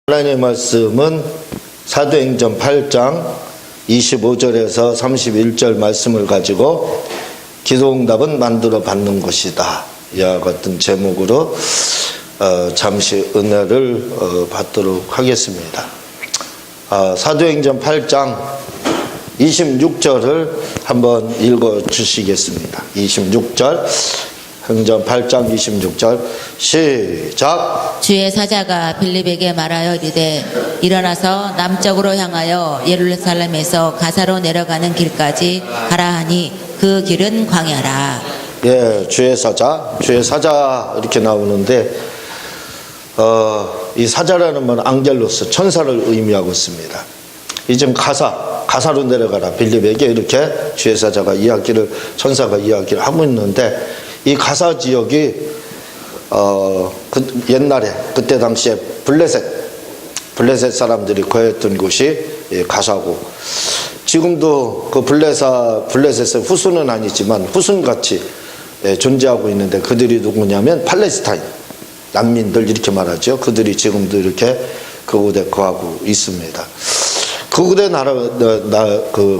하나님의 말씀은 사도행전 8장 25절에서 31절 말씀을 가지고 기도응답은 만들어 받는 것이다. 이와 같은 제목으로 잠시 은혜를 받도록 하겠습니다. 사도행전 8장 26절을 한번 읽어 주시겠습니다. 26절 행전 8장 26절 시작. 주의 사자가 빌립에게 말하여 이르되 일어나서 남쪽으로 향하여 예루살렘에서 가사로 내려가는 길까지 가라 하니 그 길은 광야라. 예, 주의 사자 이렇게 나오는데 이 사자라는 말은 앙겔로스 천사를 의미하고 있습니다. 이 지금 가사로 내려가라 빌립에게 이렇게 주의 사자가 천사가 이야기를 하고 있는데, 이 가사 지역이 옛날에 그때 당시에 블레셋 사람들이 거했던 곳이 가사고, 지금도 그 블레셋의 후손은 아니지만 후손같이 존재하고 있는데, 그들이 누구냐면 팔레스타인 난민들 이렇게 말하죠. 그들이 지금도 이렇게 그곳에 거하고 있습니다. 그곳에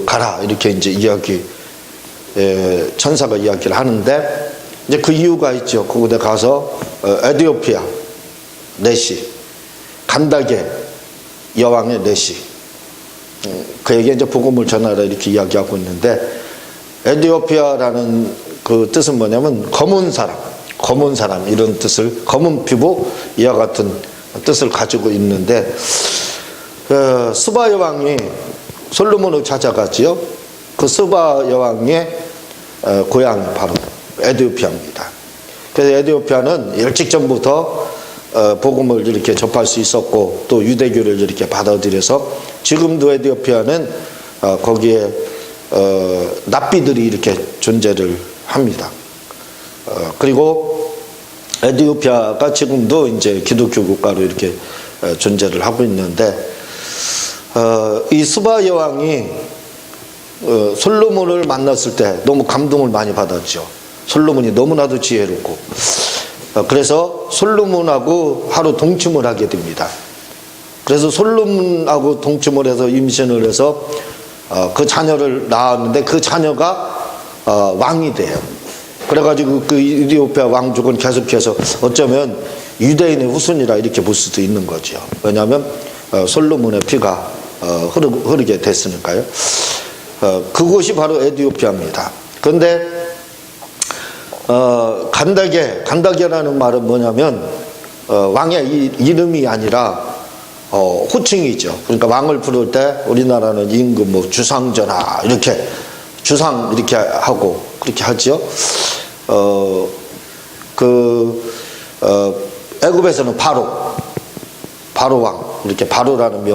가라 이렇게 이제 천사가 이야기를 하는데, 이제 그 이유가 있죠. 그곳에 가서 에디오피아 내시 간다게 여왕의 내시 그에게 이제 복음을 전하라 이렇게 이야기하고 있는데, 에디오피아라는 그 뜻은 뭐냐면 검은 사람 이런 뜻을, 검은 피부 이와 같은 뜻을 가지고 있는데, 스바 여왕이 솔로몬을 찾아가지요. 그 스바 여왕의 고향이 바로 에디오피아입니다. 그래서 에디오피아는 일찍 전부터 복음을 이렇게 접할 수 있었고, 또 유대교를 이렇게 받아들여서 지금도 에디오피아는 거기에 납비들이 이렇게 존재를 합니다. 그리고 에디오피아가 지금도 이제 기독교 국가로 이렇게 존재를 하고 있는데, 이 스바 여왕이 솔로몬을 만났을 때 너무 감동을 많이 받았죠. 솔로몬이 너무나도 지혜롭고, 그래서 솔로몬하고 하루 동침을 하게 됩니다. 그래서 솔로몬하고 동침을 해서 임신을 해서 그 자녀를 낳았는데, 그 자녀가 왕이 돼요. 그래가지고 그 이디오피아 왕족은 계속해서 어쩌면 유대인의 후손이라 이렇게 볼 수도 있는 거죠. 왜냐하면 솔로몬의 피가 흐르게 됐으니까요. 그곳이 바로 에디오피아입니다. 그런데 간다게라는 말은 뭐냐면 왕의 이름이 아니라 호칭이죠. 그러니까 왕을 부를 때 우리나라는 임금 뭐 주상전하 이렇게 주상 이렇게 하고 그렇게 하죠. 애굽에서는 바로 왕 이렇게 바로라는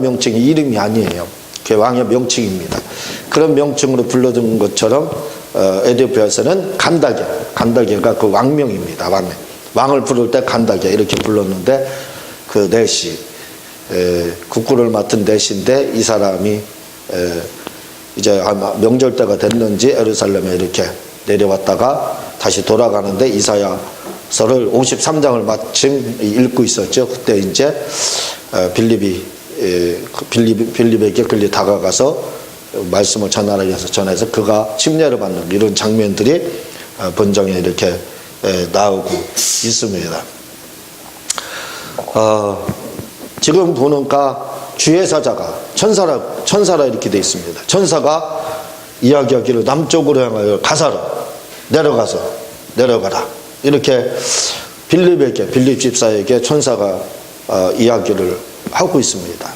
명칭이 이름이 아니에요. 그게 왕의 명칭입니다. 그런 명칭으로 불러준 것처럼 에디오피아에서는 간다게가 그 왕명입니다. 왕을 부를 때 간다게 이렇게 불렀는데, 그 내시 국구를 맡은 내시인데, 이 사람이 이제 아마 명절 때가 됐는지 예루살렘에 이렇게 내려왔다가 다시 돌아가는데, 이사야서를 53장을 마침 읽고 있었죠. 그때 이제 빌립에게 끌려 다가가서 말씀을 전하라 해서 전해서 그가 침례를 받는 이런 장면들이 본정에 이렇게 나오고 있습니다. 지금 보니까 주의 사자가 천사라 이렇게 되어 있습니다. 천사가 이야기하기를 남쪽으로 향하여 가사로 내려가라 이렇게 빌립 집사에게 천사가 이야기를 하고 있습니다.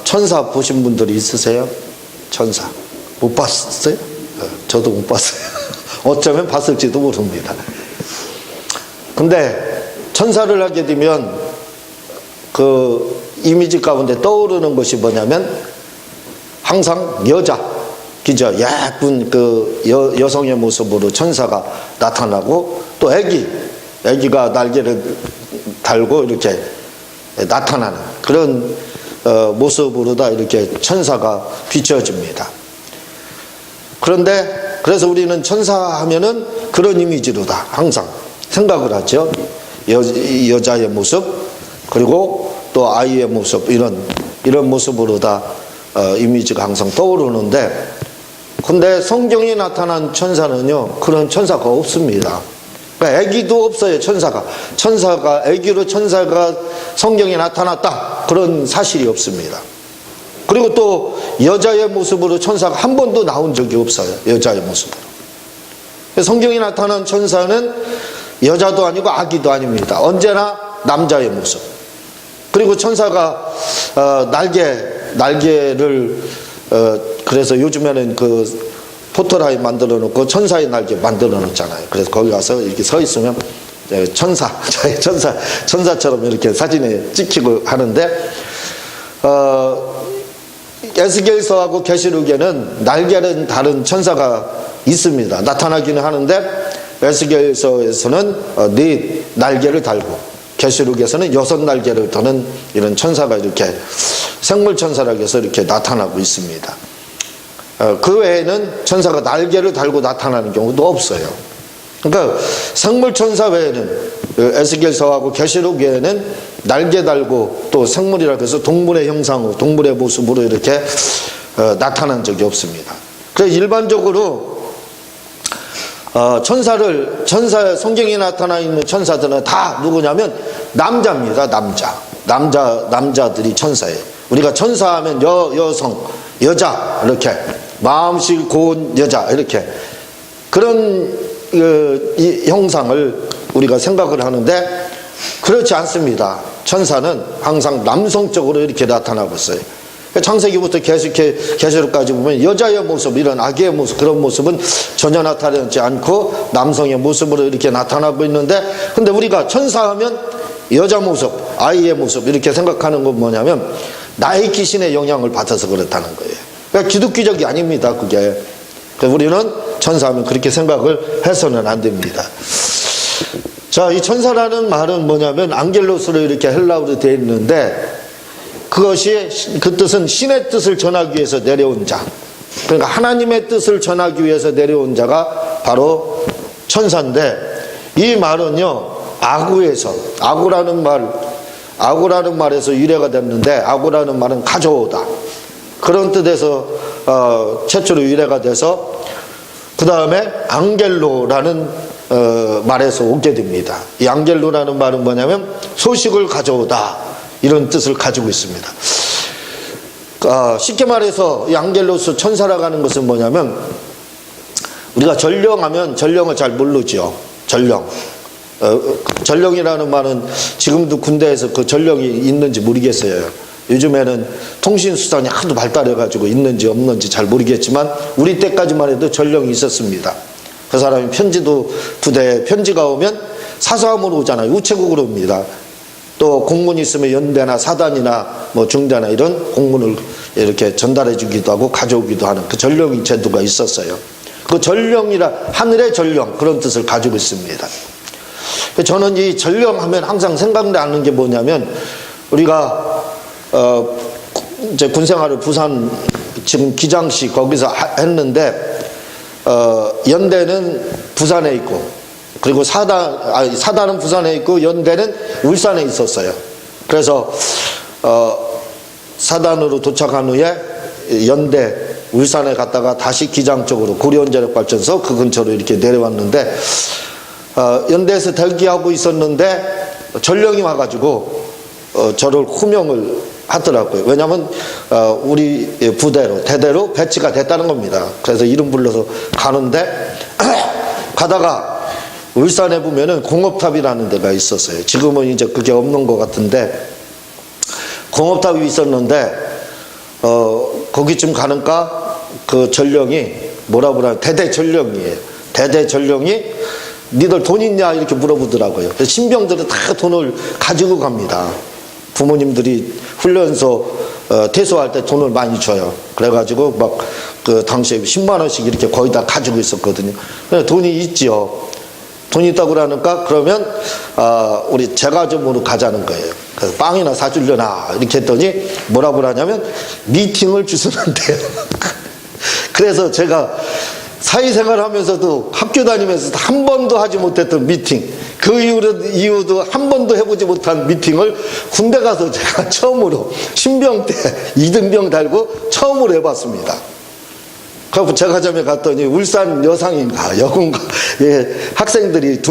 천사 보신 분들이 있으세요? 천사 못 봤어요? 저도 못 봤어요. 어쩌면 봤을지도 모릅니다. 근데 천사를 하게 되면 그 이미지 가운데 떠오르는 것이 뭐냐면, 항상 그죠? 예쁜 그 여성의 모습으로 천사가 나타나고, 또 애기가 날개를 달고 이렇게 나타나는 그런 모습으로 다 이렇게 천사가 비춰집니다. 그래서 우리는 천사 하면은 그런 이미지로 다 항상 생각을 하죠. 여자의 모습, 그리고 또 아이의 모습, 이런 모습으로 다 이미지가 항상 떠오르는데, 근데 성경에 나타난 천사는요, 그런 천사가 없습니다. 그러니까 애기도 없어요. 애기로 천사가 성경에 나타났다, 그런 사실이 없습니다. 그리고 또 여자의 모습으로 천사가 한 번도 나온 적이 없어요. 여자의 모습으로. 성경에 나타난 천사는 여자도 아니고 아기도 아닙니다. 언제나 남자의 모습. 그리고 천사가 날개를 그래서 요즘에는 그 포토라인 만들어 놓고 천사의 날개 만들어 놓잖아요. 그래서 거기 가서 이렇게 서 있으면 천사처럼 이렇게 사진에 찍히고 하는데, 에스겔서하고 계시록에는 날개는 다른 천사가 있습니다. 나타나기는 하는데, 에스겔서에서는 4 날개를 달고, 계시록에서는 6 날개를 다는 이런 천사가 이렇게 생물천사라고 해서 이렇게 나타나고 있습니다. 그 외에는 천사가 날개를 달고 나타나는 경우도 없어요. 그러니까 생물천사 외에는, 에스겔서하고 계시록 외에는 날개 달고 또 생물이라고 해서 동물의 형상으로, 동물의 모습으로 이렇게 나타난 적이 없습니다. 그래서 일반적으로 성경에 나타나 있는 천사들은 다 누구냐면 남자입니다. 남자들이 천사예요. 우리가 천사하면 여성, 여자, 이렇게 마음씨 고운 여자, 이렇게 그런 이 형상을 우리가 생각을 하는데, 그렇지 않습니다. 천사는 항상 남성적으로 이렇게 나타나고 있어요. 창세기부터 계시록까지 보면 여자의 모습, 이런 아기의 모습, 그런 모습은 전혀 나타나지 않고 남성의 모습으로 이렇게 나타나고 있는데, 근데 우리가 천사하면 여자 모습, 아이의 모습, 이렇게 생각하는 건 뭐냐면 나의 귀신의 영향을 받아서 그렇다는 거예요. 그러니까 기독교적이 아닙니다, 그게. 그래서 우리는 천사하면 그렇게 생각을 해서는 안 됩니다. 자, 이 천사라는 말은 뭐냐면 앙겔로스로 이렇게 헬라어로 되어 있는데, 그 뜻은 신의 뜻을 전하기 위해서 내려온 자. 그러니까 하나님의 뜻을 전하기 위해서 내려온 자가 바로 천사인데, 이 말은요, 아구라는 말에서 유래가 됐는데, 아구라는 말은 가져오다, 그런 뜻에서 최초로 유래가 돼서 그 다음에 앙겔로라는 말에서 오게 됩니다. 이 앙겔로라는 말은 뭐냐면 소식을 가져오다, 이런 뜻을 가지고 있습니다. 쉽게 말해서 이 앙겔로스 천사라고 하는 것은 뭐냐면, 우리가 전령하면 전령을 잘 모르죠. 전령이라는 말은 지금도 군대에서 그 전령이 있는지 모르겠어요. 요즘에는 통신수단이 하도 발달해가지고 있는지 없는지 잘 모르겠지만, 우리 때까지만 해도 전령이 있었습니다. 그 사람이 부대에 편지가 오면 사서함으로 오잖아요. 우체국으로 옵니다. 또 공문이 있으면 연대나 사단이나 뭐 중대나 이런 공문을 이렇게 전달해 주기도 하고 가져오기도 하는 그 전령 제도가 있었어요. 그 전령이라, 하늘의 전령, 그런 뜻을 가지고 있습니다. 저는 이 전령하면 항상 생각나는 게 뭐냐면, 우리가 이제 군생활을 부산 지금 기장시 거기서 했는데, 연대는 부산에 있고, 그리고 사단은 부산에 있고 연대는 울산에 있었어요. 그래서 사단으로 도착한 후에 연대, 울산에 갔다가 다시 기장 쪽으로 고려원자력발전소 그 근처로 이렇게 내려왔는데, 연대에서 대기하고 있었는데 전령이 와가지고 저를 호명을 하더라고요. 왜냐하면 우리 부대로, 대대로 배치가 됐다는 겁니다. 그래서 이름 불러서 가는데 가다가 울산에 보면은 공업탑이라는 데가 있었어요. 지금은 이제 그게 없는 것 같은데, 공업탑이 있었는데 거기쯤 가니까 그 전령이 대대 전령이 니들 돈 있냐 이렇게 물어보더라고요. 신병들은 다 돈을 가지고 갑니다. 부모님들이 훈련소 퇴소할 때 돈을 많이 줘요. 그래가지고 막 그 당시에 10만 원씩 이렇게 거의 다 가지고 있었거든요. 돈이 있지요. 돈이 있다고 그러니까, 그러면 우리 제과점으로 가자는 거예요. 그래서 빵이나 사주려나 이렇게 했더니 뭐라고 그러냐면 미팅을 주시는데요. 그래서 제가 사회생활 하면서도 학교 다니면서도 한 번도 하지 못했던 미팅, 그 이후도 한 번도 해보지 못한 미팅을 군대 가서 제가 처음으로 신병 때 2등병 달고 처음으로 해봤습니다. 그래서 제가점에 갔더니 울산 여상인가 여군가 학생들이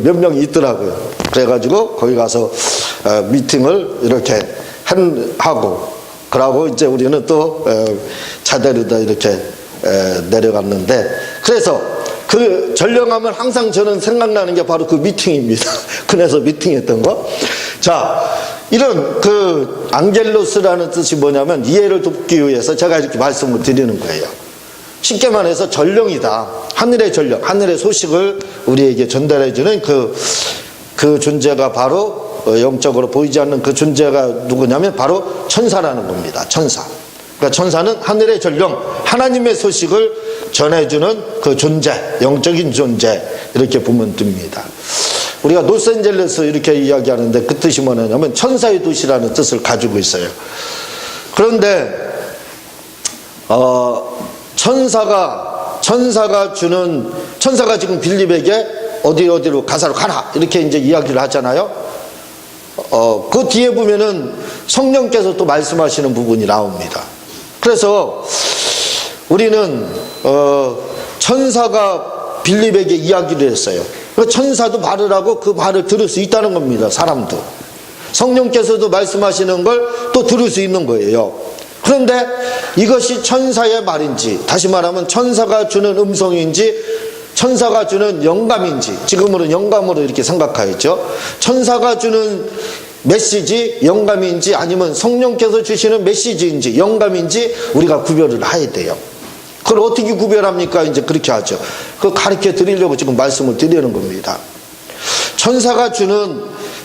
몇 명이 있더라고요. 그래가지고 거기 가서 미팅을 이렇게 하고 그러고 이제 우리는 또 자대로다 이렇게 내려갔는데, 그래서 그 전령하면 항상 저는 생각나는 게 바로 그 미팅입니다. 그래서 미팅했던 거. 자, 이런 그 앙겔로스라는 뜻이 뭐냐면 이해를 돕기 위해서 제가 이렇게 말씀을 드리는 거예요. 쉽게 말해서 전령이다. 하늘의 전령, 하늘의 소식을 우리에게 전달해주는 그 존재가 바로 영적으로 보이지 않는 그 존재가 누구냐면 바로 천사라는 겁니다. 천사. 그러니까 천사는 하늘의 전령, 하나님의 소식을 전해주는 그 존재, 영적인 존재, 이렇게 보면 됩니다. 우리가 로스앤젤레스 이렇게 이야기하는데 그 뜻이 뭐냐면 천사의 도시라는 뜻을 가지고 있어요. 그런데 천사가 지금 빌립에게 어디로 가사로 가라 이렇게 이제 이야기를 하잖아요. 그 뒤에 보면은 성령께서 또 말씀하시는 부분이 나옵니다. 그래서 우리는 천사가 빌립에게 이야기를 했어요. 천사도 말을 하고 그 말을 들을 수 있다는 겁니다. 사람도. 성령께서도 말씀하시는 걸 또 들을 수 있는 거예요. 그런데 이것이 천사의 말인지, 다시 말하면 천사가 주는 음성인지, 천사가 주는 영감인지, 지금으로는 영감으로 이렇게 생각하였죠. 천사가 주는 메시지, 영감인지, 아니면 성령께서 주시는 메시지인지, 영감인지 우리가 구별을 해야 돼요. 그걸 어떻게 구별합니까? 이제 그렇게 하죠. 그걸 가르쳐 드리려고 지금 말씀을 드리는 겁니다.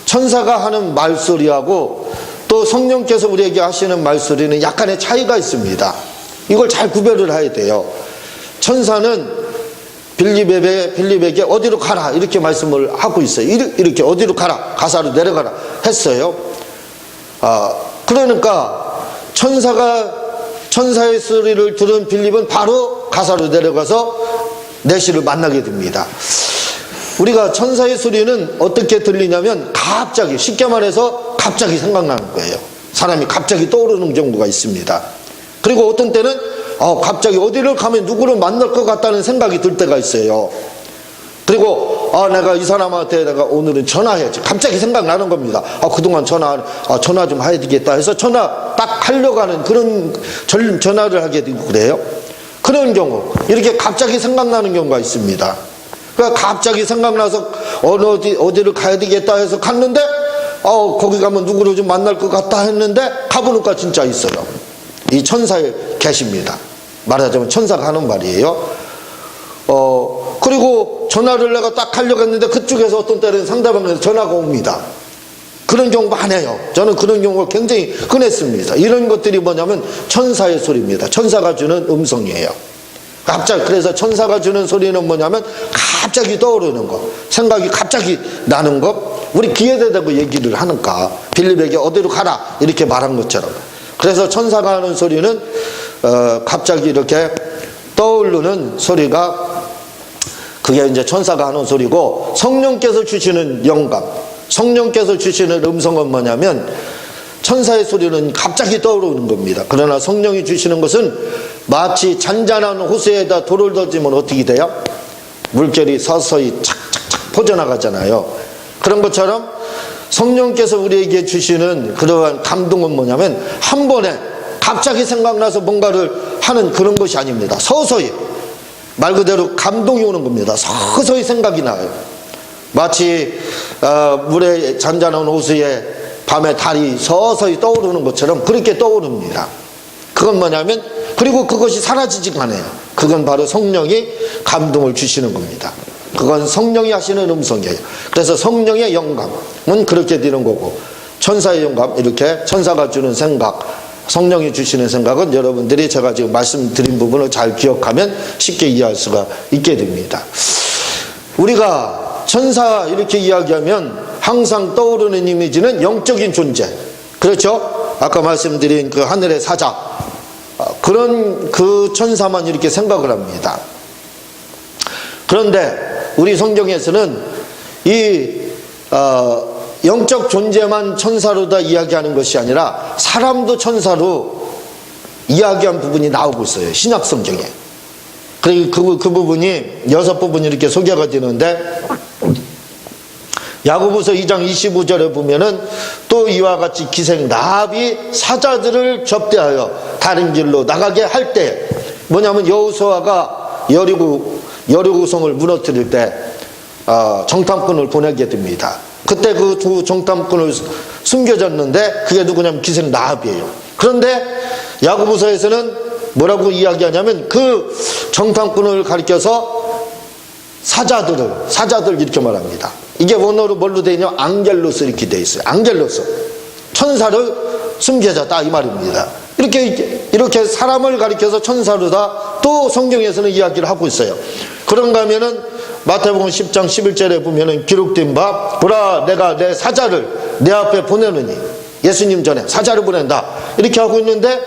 천사가 하는 말소리하고 또 성령께서 우리에게 하시는 말소리는 약간의 차이가 있습니다. 이걸 잘 구별을 해야 돼요. 천사는 빌립에게 어디로 가라 이렇게 말씀을 하고 있어요. 이렇게 어디로 가라, 가사로 내려가라 했어요. 그러니까 천사의 소리를 들은 빌립은 바로 가사로 내려가서 내시를 만나게 됩니다. 우리가 천사의 소리는 어떻게 들리냐면 갑자기, 쉽게 말해서 갑자기 생각나는 거예요. 사람이 갑자기 떠오르는 경우가 있습니다. 그리고 어떤 때는 갑자기 어디를 가면 누구를 만날 것 같다는 생각이 들 때가 있어요. 그리고 내가 이 사람한테 내가 오늘은 전화해야지, 갑자기 생각나는 겁니다. 그동안 전화 좀 해야 되겠다 해서 전화 딱 하려고 하는 그런 전화를 하게 되고 그래요. 그런 경우, 이렇게 갑자기 생각나는 경우가 있습니다. 그러니까 갑자기 생각나서 어디를 가야 되겠다 해서 갔는데 거기 가면 누구를 좀 만날 것 같다 했는데 가보니까 진짜 있어요. 이 천사의 계십니다. 말하자면 천사가 하는 말이에요. 그리고 전화를 내가 딱 하려고 했는데 그쪽에서 어떤 때는 상대방에서 전화가 옵니다. 그런 경우 많아요. 저는 그런 경우가 굉장히 흔했습니다. 이런 것들이 뭐냐면 천사의 소리입니다. 천사가 주는 음성이에요. 그래서 천사가 주는 소리는 뭐냐면 갑자기 떠오르는 거, 생각이 갑자기 나는 거, 우리 귀에다 대고 얘기를 하니까 빌립에게 어디로 가라 이렇게 말한 것처럼. 그래서 천사가 하는 소리는 갑자기 이렇게 떠오르는 소리가, 그게 이제 천사가 하는 소리고, 성령께서 주시는 영감, 성령께서 주시는 음성은 뭐냐면 천사의 소리는 갑자기 떠오르는 겁니다. 그러나 성령이 주시는 것은 마치 잔잔한 호수에다 돌을 던지면 어떻게 돼요? 물결이 서서히 착착착 퍼져나가잖아요. 그런 것처럼 성령께서 우리에게 주시는 그러한 감동은 뭐냐면 한 번에 갑자기 생각나서 뭔가를 하는 그런 것이 아닙니다. 서서히, 말 그대로 감동이 오는 겁니다. 서서히 생각이 나요. 마치 물에 잔잔한 호수에 밤에 달이 서서히 떠오르는 것처럼 그렇게 떠오릅니다. 그건 뭐냐면, 그리고 그것이 사라지지가 않아요. 그건 바로 성령이 감동을 주시는 겁니다. 그건 성령이 하시는 음성이에요. 그래서 성령의 영감은 그렇게 되는 거고, 천사의 영감, 이렇게 천사가 주는 생각, 성령이 주시는 생각은 여러분들이 제가 지금 말씀드린 부분을 잘 기억하면 쉽게 이해할 수가 있게 됩니다. 우리가 천사 이렇게 이야기하면 항상 떠오르는 이미지는 영적인 존재, 그렇죠? 아까 말씀드린 그 하늘의 사자, 그런 그 천사만 이렇게 생각을 합니다. 그런데 우리 성경에서는 이 영적 존재만 천사로다 이야기하는 것이 아니라 사람도 천사로 이야기한 부분이 나오고 있어요. 신약 성경에. 그리고 그 부분이 6부분이 이렇게 소개가 되는데, 야고보서 2장 25절에 보면은 또 이와 같이 기생 라합이 사자들을 접대하여 다른 길로 나가게 할 때, 뭐냐면 여호수아가 여리고성을 무너뜨릴 때 정탐꾼을 보내게 됩니다. 그때 그 두 정탐꾼을 숨겨졌는데 그게 누구냐면 기생 라합이에요. 그런데 야고보서에서는 뭐라고 이야기하냐면 그 정탐꾼을 가리켜서 사자들 이렇게 말합니다. 이게 원어로 뭘로 되어 있냐면 앙겔로스 이렇게 되어 있어요. 앙겔로스, 천사를 숨겨졌다 이 말입니다. 이렇게 사람을 가리켜서 천사로다 또 성경에서는 이야기를 하고 있어요. 그런가 하면은 마태복음 10장 11절에 보면은 기록된 바, 보라 내가 내 사자를 내 앞에 보내느니, 예수님 전에 사자를 보낸다 이렇게 하고 있는데,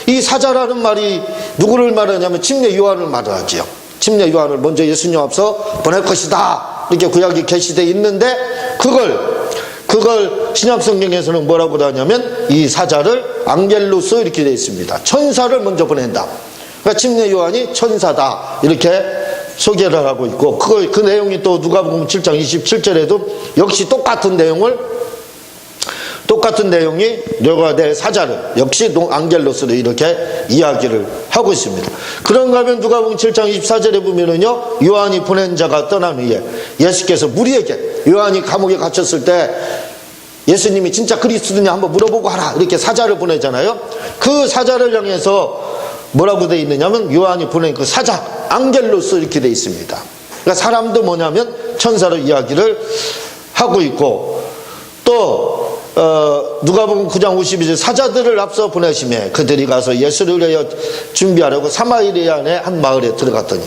이 사자라는 말이 누구를 말하냐면 침례 요한을 말하지요. 침례 요한을 먼저 예수님 앞서 보낼 것이다 이렇게 구약이 계시되어 있는데, 그걸 신약 성경에서는 뭐라고 하냐면 이 사자를 앙겔로스 이렇게 되어 있습니다. 천사를 먼저 보낸다. 그러니까 침례 요한이 천사다 이렇게 소개를 하고 있고, 그 내용이 또 누가복음 7장 27절에도 역시 똑같은 내용이 내가 내 사자를 역시 앙겔로스를 이렇게 이야기를 하고 있습니다. 그런가 하면 누가복음 7장 24절에 보면은요, 요한이 보낸 자가 떠난 후에 예수께서 무리에게, 요한이 감옥에 갇혔을 때 예수님이 진짜 그리스도냐 한번 물어보고 하라 이렇게 사자를 보내잖아요. 그 사자를 향해서 뭐라고 되어 있느냐면 요한이 보낸 그 사자 앙겔로스 이렇게 되어 있습니다. 그러니까 사람도 뭐냐면 천사로 이야기를 하고 있고, 또 누가복음 9장 52절 사자들을 앞서 보내심에 그들이 가서 예수를 위하여 준비하려고 사마리아의 한 마을에 들어갔더니,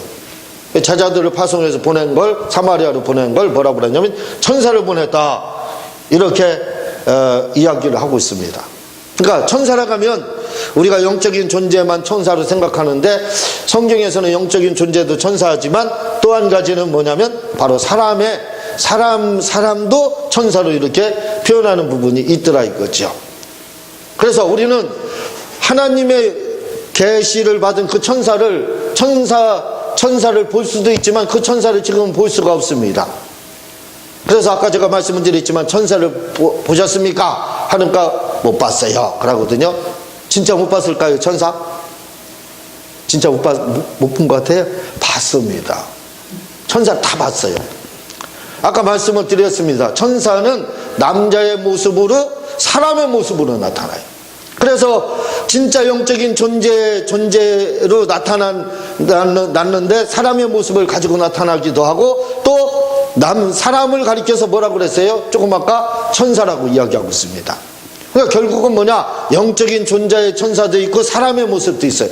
제자들을 파송해서 보낸 걸, 사마리아로 보낸 걸 뭐라고 그러냐면 천사를 보냈다 이렇게 이야기를 하고 있습니다. 그러니까 천사라고 하면 우리가 영적인 존재만 천사로 생각하는데, 성경에서는 영적인 존재도 천사지만 또 한 가지는 뭐냐면 바로 사람도 천사로 이렇게 표현하는 부분이 있더라 이거죠. 그래서 우리는 하나님의 계시를 받은 그 천사를 볼 수도 있지만 그 천사를 지금은 볼 수가 없습니다. 그래서 아까 제가 말씀을 드렸지만 천사를 보셨습니까? 하니까 못 봤어요 그러거든요. 진짜 못 봤을까요? 천사? 진짜 못 본 것 같아요? 봤습니다. 천사 다 봤어요. 아까 말씀을 드렸습니다. 천사는 남자의 모습으로, 사람의 모습으로 나타나요. 그래서 진짜 영적인 존재로 나타났는데 사람의 모습을 가지고 나타나기도 하고, 또 사람을 가리켜서 뭐라고 그랬어요? 조금 아까 천사라고 이야기하고 있습니다. 그러니까 결국은 뭐냐, 영적인 존재의 천사도 있고 사람의 모습도 있어요.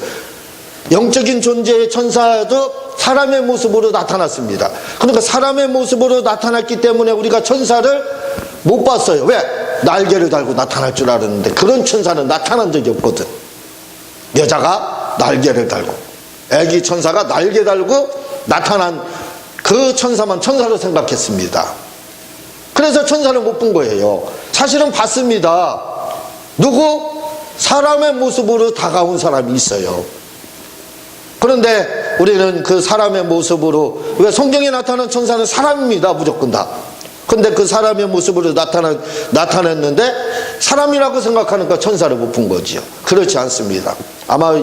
영적인 존재의 천사도 사람의 모습으로 나타났습니다. 그러니까 사람의 모습으로 나타났기 때문에 우리가 천사를 못 봤어요. 왜? 날개를 달고 나타날 줄 알았는데 그런 천사는 나타난 적이 없거든. 여자가 날개를 달고, 애기 천사가 날개 달고 나타난 그 천사만 천사로 생각했습니다. 그래서 천사를 못 본 거예요. 사실은 봤습니다. 누구? 사람의 모습으로 다가온 사람이 있어요. 그런데 우리는 그 사람의 모습으로, 왜 성경에 나타난 천사는 사람입니다. 무조건 다. 근데 그 사람의 모습으로 나타냈는데 사람이라고 생각하니까 천사를 못 본 거지요. 그렇지 않습니다. 아마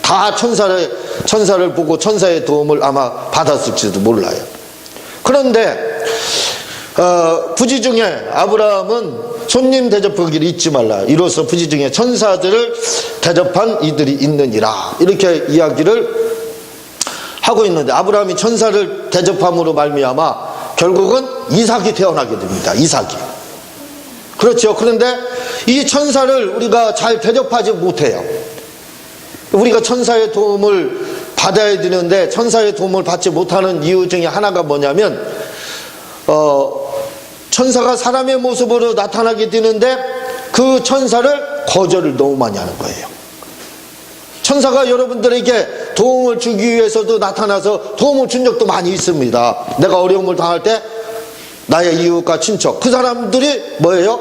다 천사를 보고 천사의 도움을 아마 받았을지도 몰라요. 그런데 부지 중에 아브라함은 손님 대접하기를 잊지 말라. 이로써 부지 중에 천사들을 대접한 이들이 있느니라. 이렇게 이야기를 하고 있는데, 아브라함이 천사를 대접함으로 말미암아 결국은 이삭이 태어나게 됩니다. 이삭이. 그렇죠. 그런데 이 천사를 우리가 잘 대접하지 못해요. 우리가 천사의 도움을 받아야 되는데 천사의 도움을 받지 못하는 이유 중에 하나가 뭐냐면, 천사가 사람의 모습으로 나타나게 되는데 그 천사를 거절을 너무 많이 하는 거예요. 천사가 여러분들에게 도움을 주기 위해서도 나타나서 도움을 준 적도 많이 있습니다. 내가 어려움을 당할 때 나의 이웃과 친척, 그 사람들이 뭐예요?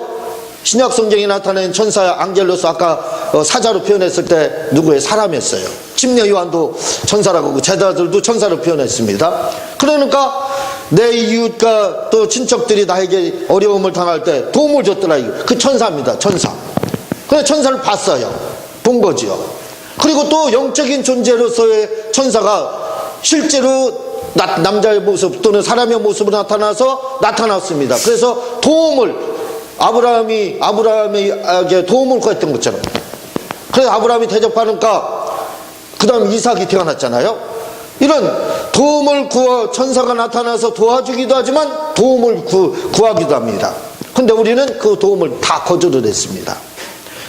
신약 성경에 나타낸 천사 앙겔로스, 아까 사자로 표현했을 때 누구의 사람이었어요. 침례 요한도 천사라고, 제자들도 천사로 표현했습니다. 그러니까 내 이웃과 또 친척들이 나에게 어려움을 당할 때 도움을 줬더라. 그 천사입니다. 천사. 그래서 천사를 봤어요. 본 거지요. 그리고 또 영적인 존재로서의 천사가 실제로 남자의 모습 또는 사람의 모습으로 나타났습니다. 그래서 도움을, 아브라함에게 도움을 구했던 것처럼. 그래서 아브라함이 대접하니까 그 다음 이삭이 태어났잖아요. 이런 도움을 천사가 나타나서 도와주기도 하지만 도움을 구하기도 합니다. 근데 우리는 그 도움을 다 거절을 했습니다.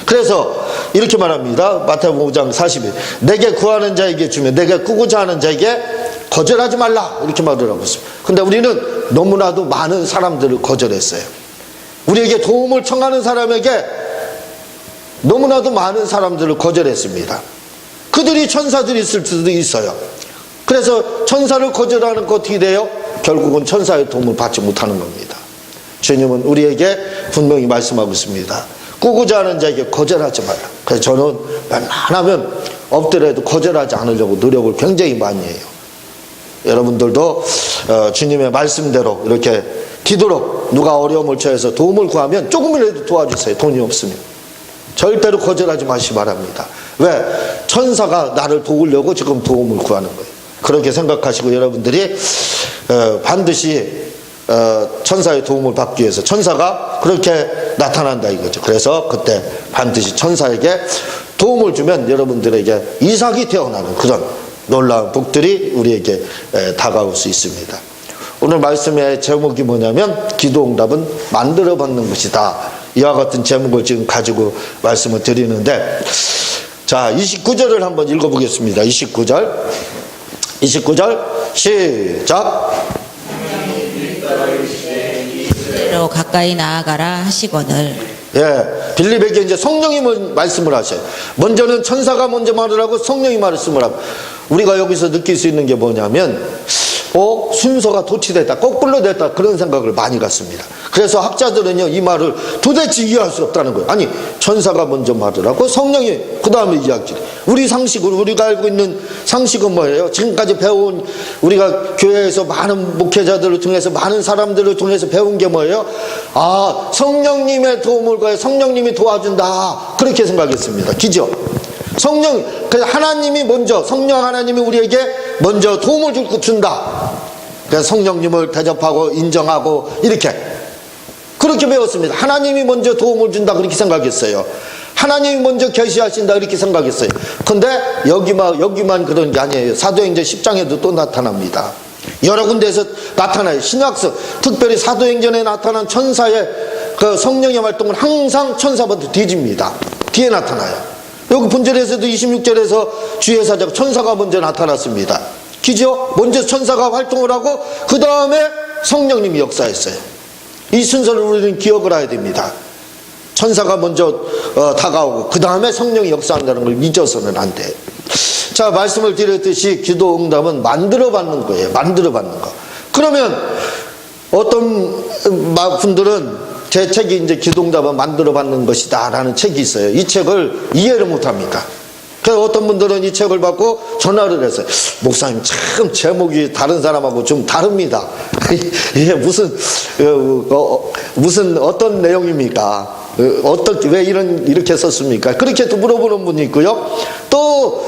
그래서 이렇게 말합니다. 마태복음 5장 40일, 내게 구하는 자에게 주며 내게 꾸고자 하는 자에게 거절하지 말라, 이렇게 말을 하고 있습니다. 근데 우리는 너무나도 많은 사람들을 거절했어요. 우리에게 도움을 청하는 사람에게 너무나도 많은 사람들을 거절했습니다. 그들이 천사들이 있을 수도 있어요. 그래서 천사를 거절하는 거 어떻게 돼요? 결국은 천사의 도움을 받지 못하는 겁니다. 주님은 우리에게 분명히 말씀하고 있습니다. 꾸고자 하는 자에게 거절하지 말라. 그래서 저는 웬만하면 엎드려도 거절하지 않으려고 노력을 굉장히 많이 해요. 여러분들도 주님의 말씀대로 이렇게 기도로 누가 어려움을 처해서 도움을 구하면 조금이라도 도와주세요. 돈이 없으면. 절대로 거절하지 마시기 바랍니다. 왜? 천사가 나를 도우려고 지금 도움을 구하는 거예요. 그렇게 생각하시고 여러분들이 반드시 천사의 도움을 받기 위해서 천사가 그렇게 나타난다 이거죠. 그래서 그때 반드시 천사에게 도움을 주면 여러분들에게 이삭이 태어나는 그런 놀라운 복들이 우리에게 다가올 수 있습니다. 오늘 말씀의 제목이 뭐냐면 기도응답은 만들어 받는 것이다. 이와 같은 제목을 지금 가지고 말씀을 드리는데, 자 29절을 한번 읽어보겠습니다. 29절 시작. 로 가까이 나아가라 하시거늘. 예, 빌립에게 이제 성령이 말씀을 하셔요. 먼저는 천사가 먼저 말을 하고 성령이 말씀을 하고. 우리가 여기서 느낄 수 있는 게 뭐냐면 순서가 도치됐다, 거꾸로 됐다, 그런 생각을 많이 갖습니다. 그래서 학자들은요 이 말을 도대체 이해할 수 없다는 거예요. 아니, 천사가 먼저 말을 하고 성령이 그 다음에 이야기를. 우리 상식으로 우리가 알고 있는 상식은 뭐예요? 지금까지 배운, 우리가 교회에서 많은 목회자들을 통해서 많은 사람들을 통해서 배운 게 뭐예요? 아, 성령님의 도움을 구해 성령님이 도와준다, 그렇게 생각했습니다. 기죠? 성령, 그래서 하나님이 먼저, 성령 하나님이 우리에게 먼저 도움을 준다. 그래서 성령님을 대접하고 인정하고 이렇게 그렇게 배웠습니다. 하나님이 먼저 도움을 준다, 그렇게 생각했어요. 하나님이 먼저 계시하신다, 이렇게 생각했어요. 근데 여기만 그런 게 아니에요. 사도행전 10장에도 또 나타납니다. 여러 군데에서 나타나요. 신약서, 특별히 사도행전에 나타난 천사의 그 성령의 활동은 항상 천사보다 뒤집니다. 뒤에 나타나요. 여기 본절에서도 26절에서 주의 사자가 천사가 먼저 나타났습니다. 기죠? 먼저 천사가 활동을 하고 그 다음에 성령님이 역사했어요. 이 순서를 우리는 기억을 해야 됩니다. 천사가 먼저 다가오고 그 다음에 성령이 역사한다는 걸 잊어서는 안 돼. 자, 말씀을 드렸듯이 기도 응답은 만들어 받는 거예요. 만들어 받는 거. 그러면 어떤 분들은 제 책이 이제 기도응답은 만들어 받는 것이다 라는 책이 있어요. 이 책을 이해를 못 합니다. 그래서 어떤 분들은 이 책을 받고 전화를 했어요. 목사님, 참 제목이 다른 사람하고 좀 다릅니다. 이게 무슨 어떤 내용입니까? 어떻게, 왜 이렇게 썼습니까? 그렇게 또 물어보는 분이 있고요. 또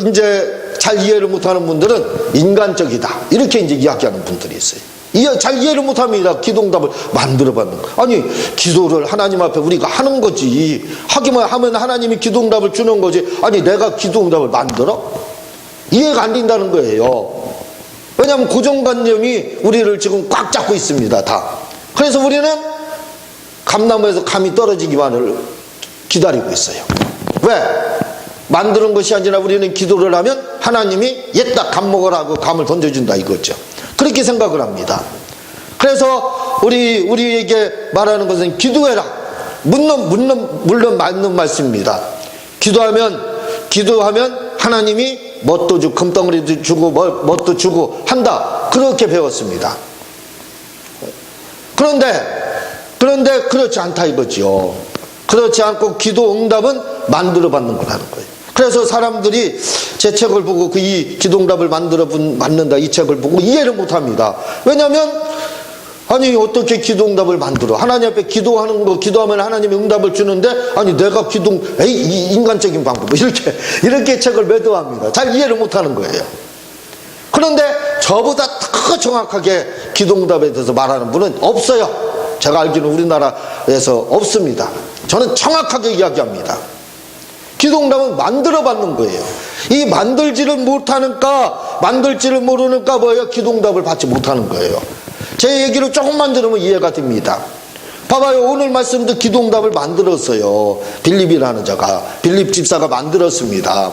이제 잘 이해를 못하는 분들은 인간적이다, 이렇게 이제 이야기하는 분들이 있어요. 잘 이해를 못합니다. 기도응답을 만들어받는 거. 아니, 기도를 하나님 앞에 우리가 하는 거지. 하기만 하면 하나님이 기도응답을 주는 거지. 아니, 내가 기도응답을 만들어? 이해가 안 된다는 거예요. 왜냐하면 고정관념이 우리를 지금 꽉 잡고 있습니다. 다. 그래서 우리는 감나무에서 감이 떨어지기만을 기다리고 있어요. 왜? 만드는 것이 아니라 우리는 기도를 하면 하나님이 옛다 감 먹으라고 감을 던져준다 이거죠. 그렇게 생각을 합니다. 그래서 우리에게 말하는 것은 기도해라. 물론 맞는 말씀입니다. 기도하면 하나님이 뭣도 주고 금덩어리도 주고 뭣도 주고 한다, 그렇게 배웠습니다. 그런데 그렇지 않다 이거지요. 그렇지 않고 기도 응답은 만들어 받는 거라는 거예요. 그래서 사람들이 제 책을 보고 이 기도 응답을 만들어 받는다 이 책을 보고 이해를 못 합니다. 왜냐하면 아니 어떻게 기도 응답을 만들어? 하나님 앞에 기도하는 거 기도하면 하나님이 응답을 주는데 아니 내가 이 인간적인 방법 이렇게 책을 매도합니다. 잘 이해를 못 하는 거예요. 그런데 저보다 더 정확하게 기도 응답에 대해서 말하는 분은 없어요. 제가 알기로는 우리나라에서 없습니다. 저는 정확하게 이야기합니다. 기도 응답은 만들어 받는 거예요. 이 만들지를 못하는가 만들지를 모르는가 뭐예요? 기도 응답을 받지 못하는 거예요. 제 얘기를 조금만 들으면 이해가 됩니다. 봐봐요. 오늘 말씀도 기도 응답을 만들었어요. 빌립이라는 자가 빌립 집사가 만들었습니다.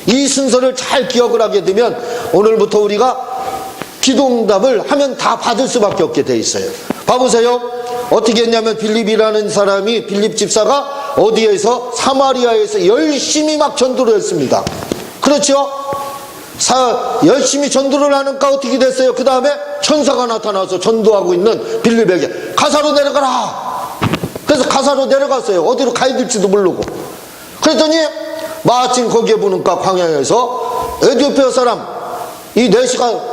이 순서를 잘 기억을 하게 되면 오늘부터 우리가 기도 응답을 하면 다 받을 수밖에 없게 돼 있어요. 봐보세요. 어떻게 했냐면 빌립이라는 사람이 빌립 집사가 어디에서 사마리아에서 열심히 막 전도를 했습니다. 그렇죠? 열심히 전도를 하니까 어떻게 됐어요? 그 다음에 천사가 나타나서 전도하고 있는 빌립에게 가사로 내려가라. 그래서 가사로 내려갔어요. 어디로 가야 될지도 모르고. 그랬더니 마침 거기에 보니까 광야에서 에티오피아 사람 이 네시가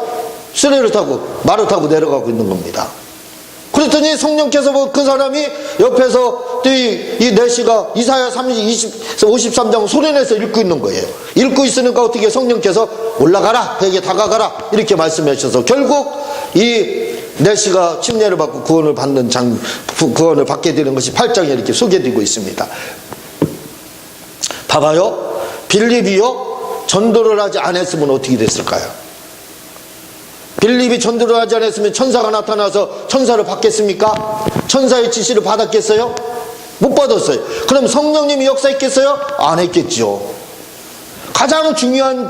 수레를 타고 말을 타고 내려가고 있는 겁니다. 그랬더니 성령께서 그 사람이 옆에서 이 네시가 이사야 53장 소리내서 읽고 있는 거예요. 읽고 있으니까 어떻게 성령께서 올라가라 배에게 다가가라 이렇게 말씀하셔서 결국 이 네시가 침례를 받고 구원을 받게 되는 것이 8장에 이렇게 소개되고 있습니다. 봐봐요. 빌립이요 전도를 하지 않았으면 어떻게 됐을까요? 빌립이 전도를 하지 않았으면 천사가 나타나서 천사를 받겠습니까? 천사의 지시를 받았겠어요? 못 받았어요. 그럼 성령님이 역사했겠어요? 안 했겠죠. 가장 중요한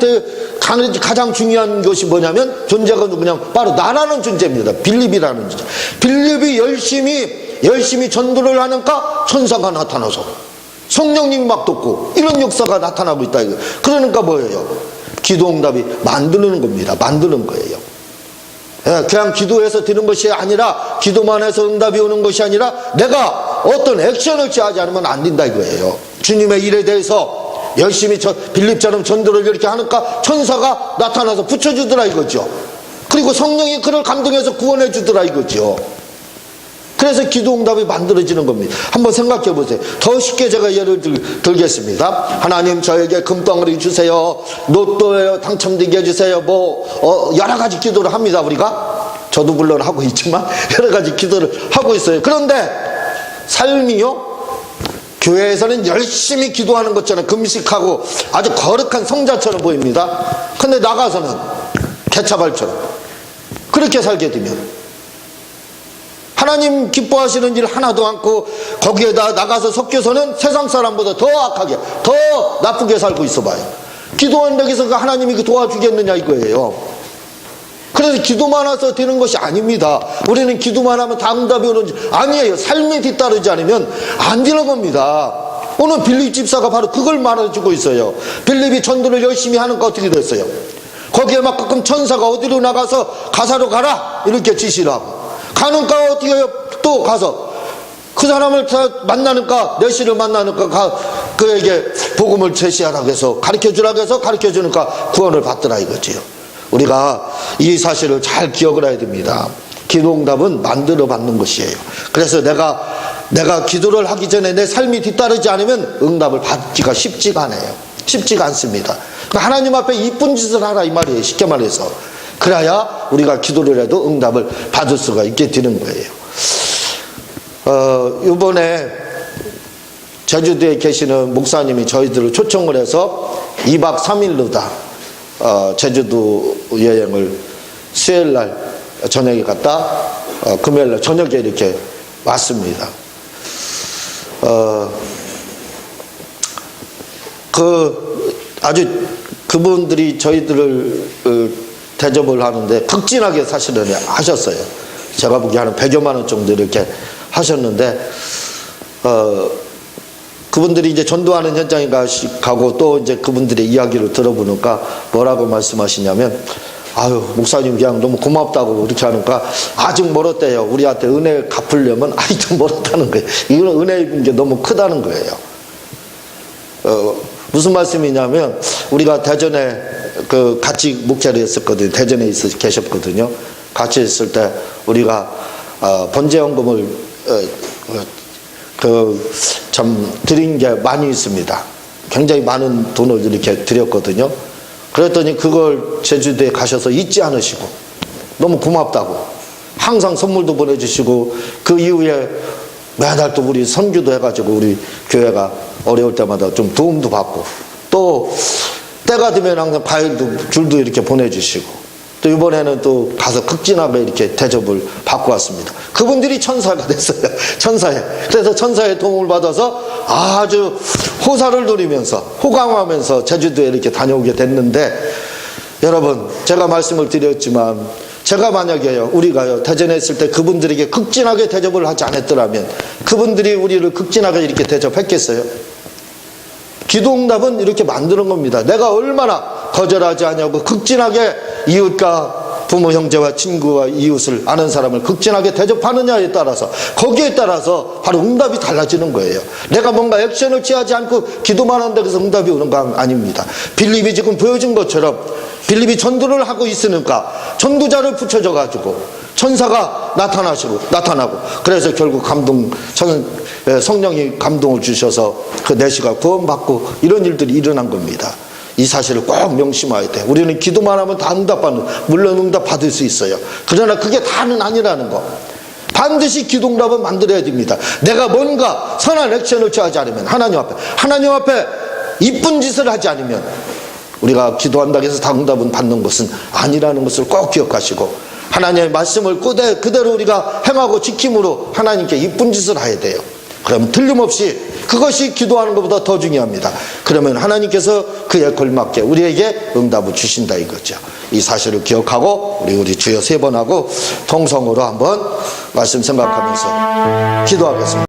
것이 뭐냐면 존재가 그냥 바로 나라는 존재입니다. 빌립이라는 존재. 빌립이 열심히 전도를 하니까 천사가 나타나서 성령님이 막 돕고 이런 역사가 나타나고 있다. 그러니까 뭐예요? 기도 응답이 만드는 겁니다. 만드는 거예요. 그냥 기도해서 드는 것이 아니라 기도만 해서 응답이 오는 것이 아니라 내가 어떤 액션을 취하지 않으면 안 된다 이거예요. 주님의 일에 대해서 열심히 빌립처럼 전도를 이렇게 하니까 천사가 나타나서 붙여주더라 이거죠. 그리고 성령이 그를 감동해서 구원해 주더라 이거죠. 그래서 기도 응답이 만들어지는 겁니다. 한번 생각해 보세요. 더 쉽게 제가 예를 들겠습니다. 하나님 저에게 금덩어리 주세요. 로또에 당첨되게 해주세요. 여러 가지 기도를 합니다. 우리가 저도 물론 하고 있지만 여러 가지 기도를 하고 있어요. 그런데 삶이요 교회에서는 열심히 기도하는 것처럼 금식하고 아주 거룩한 성자처럼 보입니다. 근데 나가서는 개차발처럼 그렇게 살게 되면 하나님 기뻐하시는 일 하나도 않고 거기에다 나가서 섞여서는 세상 사람보다 더 악하게 더 나쁘게 살고 있어 봐요. 기도한다고 해서 하나님이 도와주겠느냐 이거예요. 그래서 기도만 해서 되는 것이 아닙니다. 우리는 기도만 하면 다 응답이 오는지 아니에요. 삶에 뒤따르지 않으면 안 되는 겁니다. 오늘 빌립 집사가 바로 그걸 말해주고 있어요. 빌립이 전도를 열심히 하는 거 어떻게 됐어요? 거기에 막 가끔 천사가 어디로 나가서 가사로 가라 이렇게 지시를 하고 가는가 어떻게 또 가서 그 사람을 만나니까 네시를 만나니까 그에게 복음을 제시하라고 해서 가르쳐주라고 해서 가르쳐주니까 구원을 받더라 이거지요. 우리가 이 사실을 잘 기억을 해야 됩니다. 기도 응답은 만들어 받는 것이에요. 그래서 내가 기도를 하기 전에 내 삶이 뒤따르지 않으면 응답을 받기가 쉽지가 않아요. 쉽지가 않습니다. 하나님 앞에 이쁜 짓을 하라 이 말이에요. 쉽게 말해서. 그래야 우리가 기도를 해도 응답을 받을 수가 있게 되는 거예요. 이번에 제주도에 계시는 목사님이 저희들을 초청을 해서 2박 3일로다 제주도 여행을 수요일날 저녁에 갔다 금요일날 저녁에 이렇게 왔습니다. 그분들이 저희들을 대접을 하는데 극진하게 사실은 하셨어요. 제가 보기에 한 100여만 원 정도 이렇게 하셨는데 그분들이 이제 전도하는 현장에 가고 또 이제 그분들의 이야기를 들어보니까 뭐라고 말씀하시냐면 아유, 목사님 그냥 너무 고맙다고 이렇게 하니까 아직 멀었대요. 우리한테 은혜 갚으려면 아직도 멀었다는 거예요. 이거는 은혜인 게 너무 크다는 거예요. 무슨 말씀이냐면 우리가 대전에 같이 목자를 했었거든요. 대전에 계셨거든요. 같이 있을 때 우리가 번제연금을 참 드린 게 많이 있습니다. 굉장히 많은 돈을 이렇게 드렸거든요. 그랬더니 그걸 제주도에 가셔서 잊지 않으시고 너무 고맙다고 항상 선물도 보내주시고 그 이후에 매달 또 우리 선교도 해가지고 우리 교회가 어려울 때마다 좀 도움도 받고 또 때가 되면 항상 과일도 귤도 이렇게 보내주시고 또 이번에는 또 가서 극진하게 이렇게 대접을 받고 왔습니다. 그분들이 천사가 됐어요. 천사에. 그래서 천사의 도움을 받아서 아주 호사를 누리면서 호강하면서 제주도에 이렇게 다녀오게 됐는데 여러분 제가 말씀을 드렸지만 제가 만약에요 우리가요 대전에 있을 때 그분들에게 극진하게 대접을 하지 않았더라면 그분들이 우리를 극진하게 이렇게 대접했겠어요? 기도응답은 이렇게 만드는 겁니다. 내가 얼마나 거절하지 않냐고 극진하게 이웃과 부모 형제와 친구와 이웃을 아는 사람을 극진하게 대접하느냐에 따라서 거기에 따라서 바로 응답이 달라지는 거예요. 내가 뭔가 액션을 취하지 않고 기도만 한다고 해서 응답이 오는 거 아닙니다. 빌립이 지금 보여준 것처럼 빌립이 전도를 하고 있으니까 전도자를 붙여줘 가지고 천사가 나타나고 그래서 결국 성령이 감동을 주셔서 그 내시가 구원받고 이런 일들이 일어난 겁니다. 이 사실을 꼭 명심해야 돼. 우리는 기도만 하면 다 응답받는, 물론 응답받을 수 있어요. 그러나 그게 다는 아니라는 거. 반드시 기도응답은 만들어야 됩니다. 내가 뭔가 선한 액션을 취하지 않으면 하나님 앞에 이쁜 짓을 하지 않으면 우리가 기도한다고 해서 다 응답은 받는 것은 아니라는 것을 꼭 기억하시고 하나님의 말씀을 그대로 우리가 행하고 지킴으로 하나님께 이쁜 짓을 해야 돼요. 그러면 틀림없이 그것이 기도하는 것보다 더 중요합니다. 그러면 하나님께서 그에 걸맞게 우리에게 응답을 주신다 이거죠. 이 사실을 기억하고 우리 주여 3번 하고 통성으로 한번 말씀 생각하면서 기도하겠습니다.